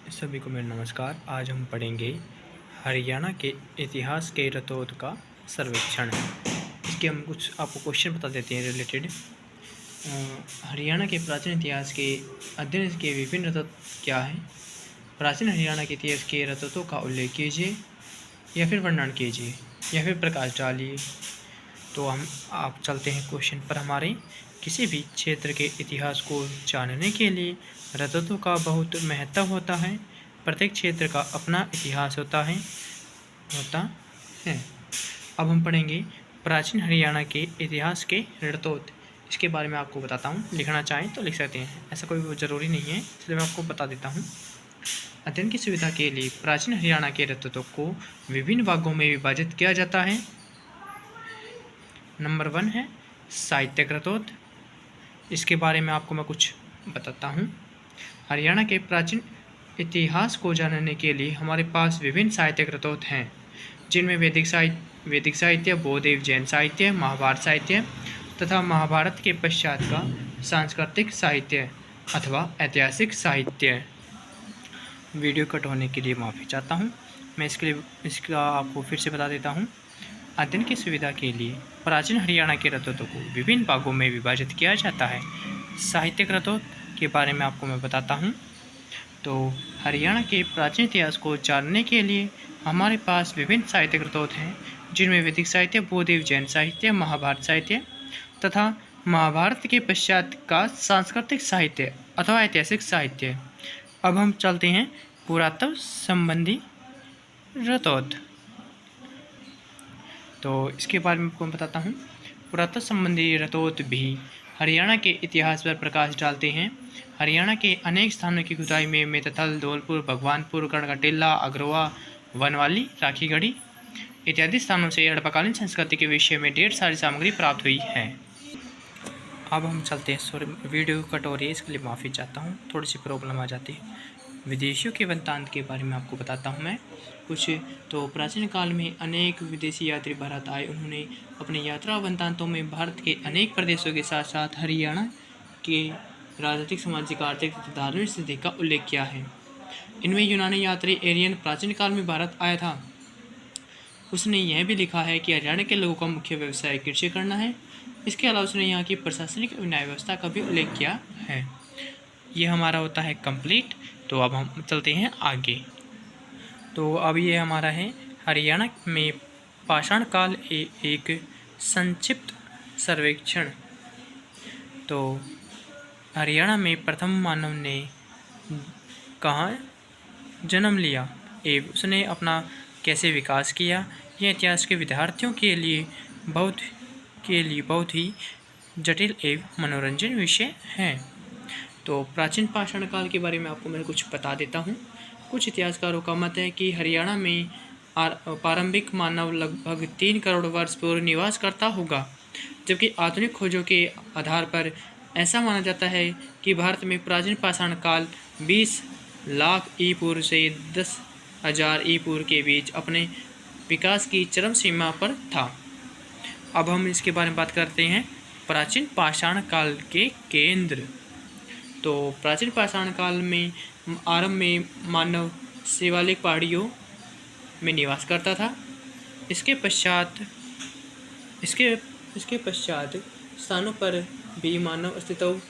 सभी को मेरा नमस्कार। आज हम पढ़ेंगे हरियाणा के इतिहास के रतौद का सर्वेक्षण। इसके हम कुछ आपको क्वेश्चन बता देते हैं रिलेटेड। हरियाणा के प्राचीन इतिहास के अध्ययन के विभिन्न रतौद क्या हैं? प्राचीन हरियाणा के इतिहास के रतौदों का उल्लेख कीजिए या फिर वर्णन कीजिए या फिर प्रकाश डालिए। तो आप चलते हैं क्वेश्चन पर हमारे। किसी भी क्षेत्र के इतिहास को जानने के लिए रतौदों का बहुत महत्व होता है। प्रत्येक क्षेत्र का अपना इतिहास होता है। अब हम पढ़ेंगे प्राचीन हरियाणा के इतिहास के रतौद। इसके बारे में आपको बताता हूँ। लिखना चाहें तो लिख सकते हैं, ऐसा कोई ज़रूरी नहीं है, इसलिए मैं आपको बता देता हूँ। अध्ययन की सुविधा के लिए प्राचीन हरियाणा के रतौदों को विभिन्न भागों में विभाजित किया जाता है। नंबर 1 है साहित्यिक रतौद। इसके बारे में आपको मैं कुछ बताता हूँ। हरियाणा के प्राचीन इतिहास को जानने के लिए हमारे पास विभिन्न साहित्यिक रतौद हैं, जिनमें वैदिक साहित्य, बौद्ध एवं जैन साहित्य, महाभारत साहित्य तथा महाभारत के पश्चात का सांस्कृतिक साहित्य अथवा ऐतिहासिक साहित्य। वीडियो कट होने के लिए माफ़ी चाहता हूँ। मैं इसका आपको फिर से बता देता हूँ। अध्ययन की सुविधा के लिए प्राचीन हरियाणा के रतौदों को विभिन्न भागों में विभाजित किया जाता है। साहित्यिक रतौद के बारे में आपको मैं बताता हूँ। तो हरियाणा के प्राचीन इतिहास को जानने के लिए हमारे पास विभिन्न साहित्यिक रतौद हैं, जिनमें वैदिक साहित्य, बौद्ध एवं जैन साहित्य, महाभारत साहित्य तथा महाभारत के पश्चात का सांस्कृतिक साहित्य अथवा ऐतिहासिक साहित्य। अब हम चलते हैं पुरातत्व संबंधी रतौद। तो इसके बारे में आपको बताता हूँ। पुरातत्व संबंधी रतौद भी हरियाणा के इतिहास पर प्रकाश डालते हैं। हरियाणा के अनेक स्थानों की खुदाई में मेतथल, धौलपुर, भगवानपुर, गढ़कटिल्ला, अग्रवा, वनवाली, राखीगढ़ी इत्यादि स्थानों से हड़प्पाकालीन संस्कृति के विषय में ढेर सारी सामग्री प्राप्त हुई है। अब हम चलते हैं। सॉरी, वीडियो कट हो रही है, इसके लिए माफ़ी चाहता हूँ, थोड़ी सी प्रॉब्लम आ जाती है। विदेशियों के वृत्तांत के बारे में आपको बताता हूँ मैं कुछ। तो प्राचीन काल में अनेक विदेशी यात्री भारत आए। उन्होंने अपने यात्रा वृत्तांतों में भारत के अनेक प्रदेशों के साथ साथ हरियाणा के राजनीतिक, सामाजिक, आर्थिक तथा धार्मिक स्थिति का उल्लेख किया है। इनमें यूनानी यात्री एरियन प्राचीन काल में भारत आया था। उसने यह भी लिखा है कि हरियाणा के लोगों का मुख्य व्यवसाय कृषि करना है। इसके अलावा उसने यहाँ की प्रशासनिक न्याय व्यवस्था का भी उल्लेख किया है। ये हमारा होता है कंप्लीट। तो अब हम चलते हैं आगे। तो अब ये हमारा है हरियाणा में पाषाण काल एक संक्षिप्त सर्वेक्षण। तो हरियाणा में प्रथम मानव ने कहाँ जन्म लिया एवं उसने अपना कैसे विकास किया, यह इतिहास के विद्यार्थियों के लिए बहुत ही जटिल एवं मनोरंजन विषय है। तो प्राचीन पाषाण काल के बारे में आपको मैं कुछ बता देता हूँ। कुछ इतिहासकारों का मत है कि हरियाणा में प्रारंभिक मानव लगभग 3 करोड़ वर्ष पूर्व निवास करता होगा, जबकि आधुनिक खोजों के आधार पर ऐसा माना जाता है कि भारत में प्राचीन पाषाण काल 20 लाख ई पूर्व से 10,000 ई पूर्व के बीच अपने विकास की चरम सीमा पर था। अब हम इसके बारे में बात करते हैं प्राचीन पाषाण काल के केंद्र। तो प्राचीन पाषाण काल में आरंभ में मानव शिवालिक पहाड़ियों में निवास करता था। इसके पश्चात स्थानों पर भी मानव अस्तित्व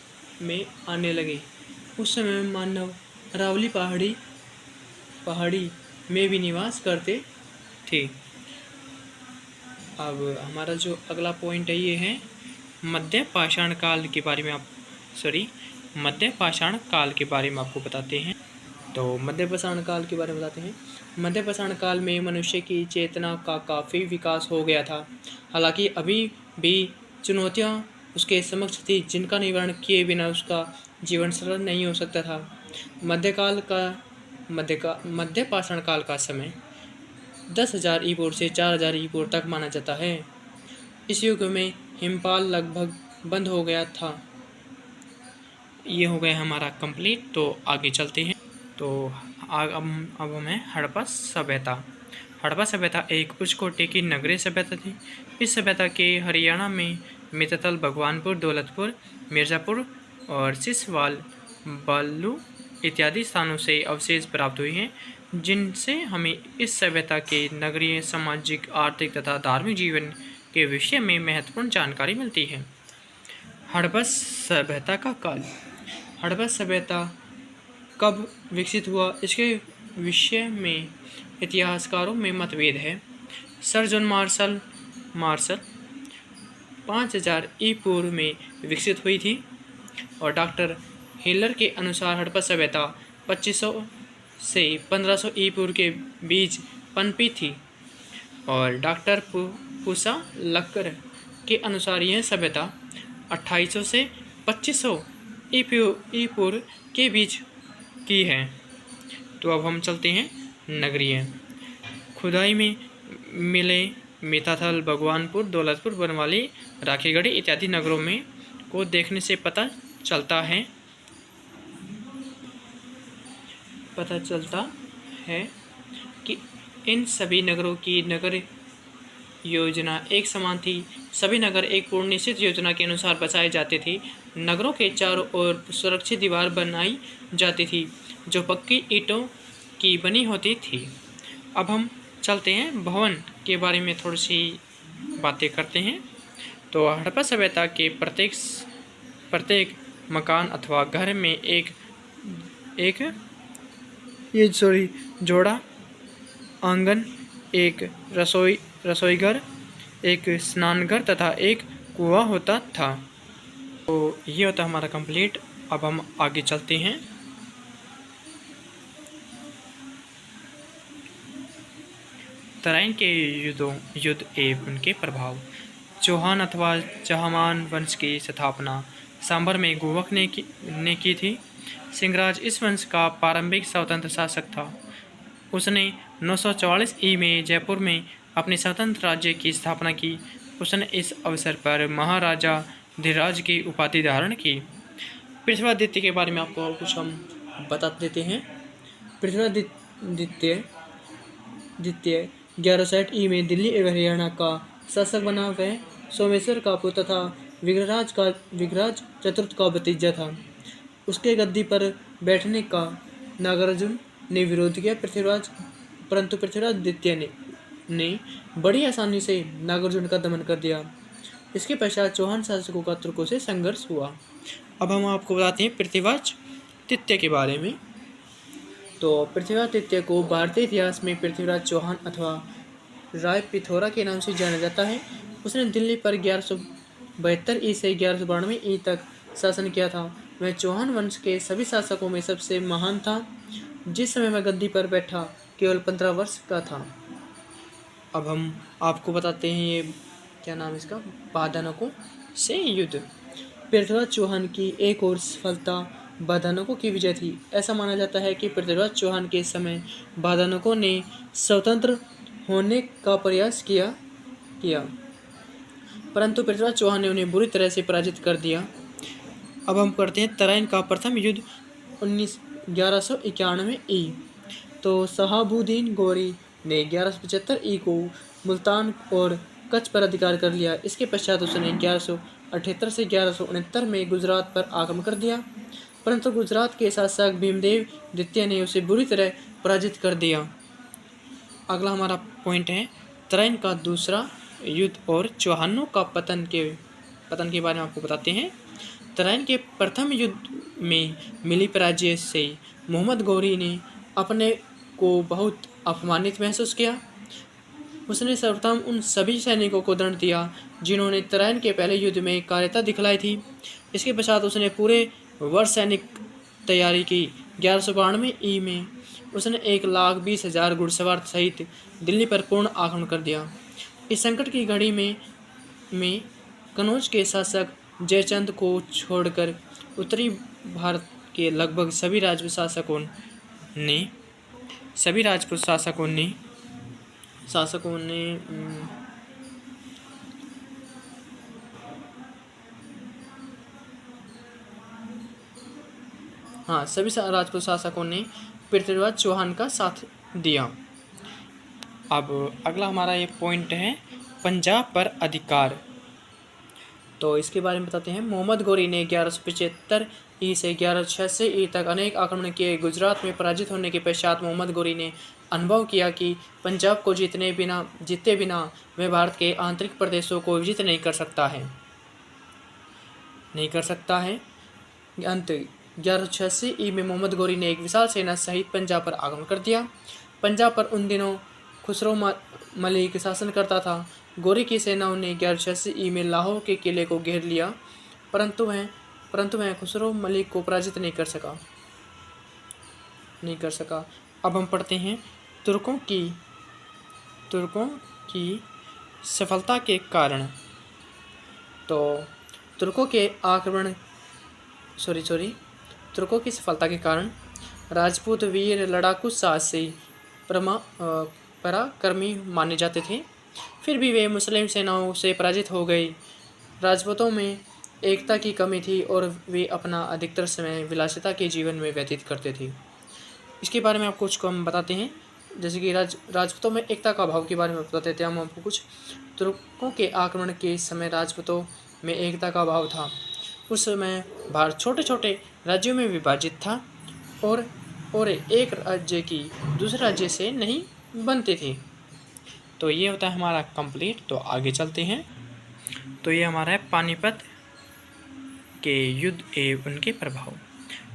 में आने लगे। उस समय मानव अरावली पहाड़ी में भी निवास करते थे। अब हमारा जो अगला पॉइंट है ये है मध्य पाषाण काल के बारे में आपको बताते हैं। तो मध्य पाषाण काल के बारे में बताते हैं। मध्य पाषाण काल में मनुष्य की चेतना का काफ़ी विकास हो गया था। हालांकि अभी भी चुनौतियां उसके समक्ष थी, जिनका निवारण किए बिना उसका जीवन सरल नहीं हो सकता था। मध्य पाषाण काल का समय 10,000 ई पूर्व से 4,000 ई पूर्व तक माना जाता है। इस युग में हिमपाल लगभग बंद हो गया था। ये हो गया हमारा कंप्लीट। तो आगे चलते हैं। तो अब हमें हड़प्पा सभ्यता। हड़प्पा सभ्यता एक उच्च कोटि की नगरीय सभ्यता थी। इस सभ्यता के हरियाणा में मेतथल, भगवानपुर, दौलतपुर, मिर्ज़ापुर और सिसवाल, बल्लू इत्यादि स्थानों से अवशेष प्राप्त हुए हैं, जिनसे हमें इस सभ्यता के नगरीय, सामाजिक, आर्थिक तथा धार्मिक जीवन के विषय में महत्वपूर्ण जानकारी मिलती है। हड़प्पा सभ्यता का काल। हड़प्पा सभ्यता कब विकसित हुआ, इसके विषय में इतिहासकारों में मतभेद है। सर जॉन मार्शल 5000 ई पूर्व में विकसित हुई थी और डॉक्टर हिलर के अनुसार हड़प्पा सभ्यता 2500 से 1500 ई पूर्व के बीच पनपी थी और डॉक्टर पूसा लक्कर के अनुसार यह सभ्यता 2800 से 2500 ई पूर्व के बीच की है। तो अब हम चलते हैं नगरीय। खुदाई में मिले मेताथल, भगवानपुर, दौलतपुर, बनवाली, राखीगढ़ी इत्यादि नगरों में को देखने से पता चलता है कि इन सभी नगरों की नगर योजना एक समान थी। सभी नगर एक पूर्ण निश्चित योजना के अनुसार बसाए जाते थे। नगरों के चारों ओर सुरक्षित दीवार बनाई जाती थी जो पक्की ईंटों की बनी होती थी। अब हम चलते हैं भवन के बारे में थोड़ी सी बातें करते हैं। तो हड़प्पा सभ्यता के प्रत्येक मकान अथवा घर में एक जोड़ा आंगन, एक रसोईघर, एक स्नानघर तथा एक कुआं होता था। तो ये होता हमारा कंप्लीट। अब हम आगे चलते हैं। तराइन के युद्ध एवं उनके प्रभाव। चौहान अथवा चहमान वंश की स्थापना सांभर में गुवक ने की थी। सिंहराज इस वंश का प्रारंभिक स्वतंत्र शासक था। उसने 944 ई में जयपुर में अपने स्वतंत्र राज्य की स्थापना की। उसने इस अवसर पर महाराजा धीराज की उपाधि धारण की। पृथ्वीराज के बारे में आपको कुछ हम बता देते हैं। पृथ्वीराज 1160 ई में दिल्ली एवं हरियाणा का शासक बना। वह सोमेश्वर का पुत्र तथा विग्रहराज चतुर्थ का भतीजा था। उसके गद्दी पर बैठने का नागार्जुन ने विरोध किया, परंतु पृथ्वीराज द्वितीय ने बड़ी आसानी से नागार्जुन का दमन कर दिया। इसके पश्चात चौहान शासकों का तुर्कों से संघर्ष हुआ। अब हम आपको बताते हैं पृथ्वीराज तृतीय के बारे में। तो पृथ्वीराज तृतीय को भारतीय इतिहास में पृथ्वीराज चौहान अथवा राय पिथौरा के नाम से जाना जाता है। उसने दिल्ली पर 1172 ई से 1192 ई तक शासन किया था। वह चौहान वंश के सभी शासकों में सबसे महान था। जिस समय वह गद्दी पर बैठा केवल 15 वर्ष का था। अब हम आपको बताते हैं ये क्या नाम इसका, बाधानकों से युद्ध। पृथ्वीराज चौहान की एक और सफलता बाधानकों की विजय थी। ऐसा माना जाता है कि पृथ्वीराज चौहान के समय बाधानकों ने स्वतंत्र होने का प्रयास किया, परंतु पृथ्वीराज चौहान ने उन्हें बुरी तरह से पराजित कर दिया। अब हम करते हैं तराइन का प्रथम युद्ध 1191 ई। तो शहाबुद्दीन गौरी ने 1175 ई को मुल्तान और कच्छ पर अधिकार कर लिया। इसके पश्चात उसने 1178 से 1169 में गुजरात पर आक्रमण कर दिया, परंतु गुजरात के शासक भीमदेव द्वितीय ने उसे बुरी तरह पराजित कर दिया। अगला हमारा पॉइंट है तराइन का दूसरा युद्ध और चौहानों का पतन के बारे में आपको बताते हैं। तराइन के प्रथम युद्ध में मिली पराजय से मोहम्मद गौरी ने अपने को बहुत अपमानित महसूस किया। उसने सर्वप्रथम उन सभी सैनिकों को दंड दिया जिन्होंने तराइन के पहले युद्ध में कार्यता दिखलाई थी। इसके पश्चात उसने पूरे वर्ष सैनिक तैयारी की। 1192 ई में उसने 1,20,000 घुड़सवार सहित दिल्ली पर पूर्ण आक्रमण कर दिया। इस संकट की घड़ी में कनौज के शासक जयचंद को छोड़कर उत्तरी भारत के लगभग सभी राजपूत शासकों ने पृथ्वीराज चौहान का साथ दिया। अब अगला हमारा ये पॉइंट है पंजाब पर अधिकार। तो इसके बारे में बताते हैं। मोहम्मद गौरी ने 1175 ई से 1186 ई तक अनेक आक्रमण किए। गुजरात में पराजित होने के पश्चात मोहम्मद गोरी ने अनुभव किया कि पंजाब को जीते बिना वह भारत के आंतरिक प्रदेशों को विजित नहीं कर सकता है। अंत 1186 ई में मोहम्मद गोरी ने एक विशाल सेना सहित पंजाब पर आक्रमण कर दिया। पंजाब पर उन दिनों खुसरो मलिक शासन करता था। गोरी की सेनाओं ने 1186 ई में लाहौर के किले को घेर लिया, परंतु वह खुसरो मलिक को पराजित नहीं कर सका। अब हम पढ़ते हैं तुर्कों की सफलता के कारण। तो तुर्कों की सफलता के कारण राजपूत वीर लड़ाकू साहसी पराक्रमी माने जाते थे। फिर भी वे मुस्लिम सेनाओं से पराजित हो गए। राजपूतों में एकता की कमी थी और वे अपना अधिकतर समय विलासिता के जीवन में व्यतीत करते थे। इसके बारे में आपको कुछ हम बताते हैं, जैसे कि राजपूतों में एकता का अभाव के बारे में बताते थे हम आपको कुछ। तुर्कों के आक्रमण के समय राजपूतों में एकता का अभाव था। उस समय भारत छोटे छोटे राज्यों में विभाजित था और एक राज्य की दूसरे राज्य से नहीं बनते थे। तो ये होता है हमारा कंप्लीट। तो आगे चलते हैं। तो ये हमारा है पानीपत के युद्ध एवं उनके प्रभाव।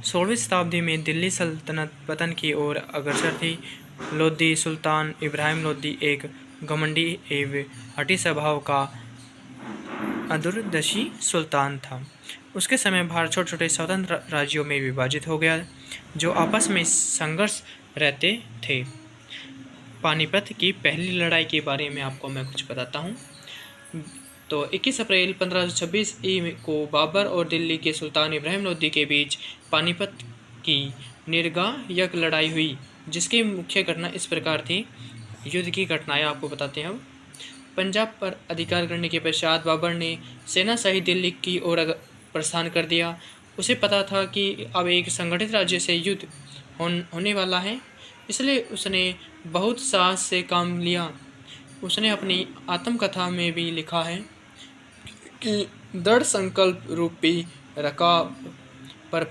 16वीं शताब्दी में दिल्ली सल्तनत पतन की ओर अग्रसर थी। लोधी सुल्तान इब्राहिम लोधी एक घमंडी एवं हठी स्वभाव का अदूरदर्शी सुल्तान था। उसके समय भारत छोटे छोटे स्वतंत्र राज्यों में विभाजित हो गया, जो आपस में संघर्ष रहते थे। पानीपत की पहली लड़ाई के बारे में आपको मैं कुछ बताता हूँ। तो 21 अप्रैल 1526 ई को बाबर और दिल्ली के सुल्तान इब्राहिम लोधी के बीच पानीपत की निर्णायक लड़ाई हुई, जिसकी मुख्य घटना इस प्रकार थी। युद्ध की घटनाएं आपको बताते हैं। अब पंजाब पर अधिकार करने के पश्चात बाबर ने सेना सहित दिल्ली की ओर प्रस्थान कर दिया। उसे पता था कि अब एक संगठित राज्य से युद्ध होने वाला है, इसलिए उसने बहुत साहस से काम लिया। उसने अपनी आत्मकथा में भी लिखा है कि दृढ़ संकल्प रूपी रकाब पर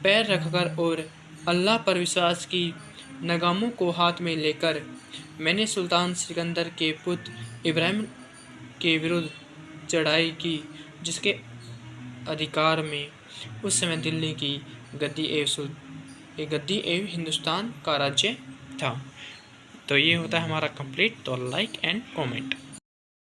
पैर रखकर और अल्लाह पर विश्वास की नगामों को हाथ में लेकर मैंने सुल्तान सिकंदर के पुत्र इब्राहिम के विरुद्ध चढ़ाई की, जिसके अधिकार में उस समय दिल्ली की गद्दी एवं हिंदुस्तान का राज्य था। तो ये होता है हमारा कंप्लीट। तो लाइक एंड कमेंट।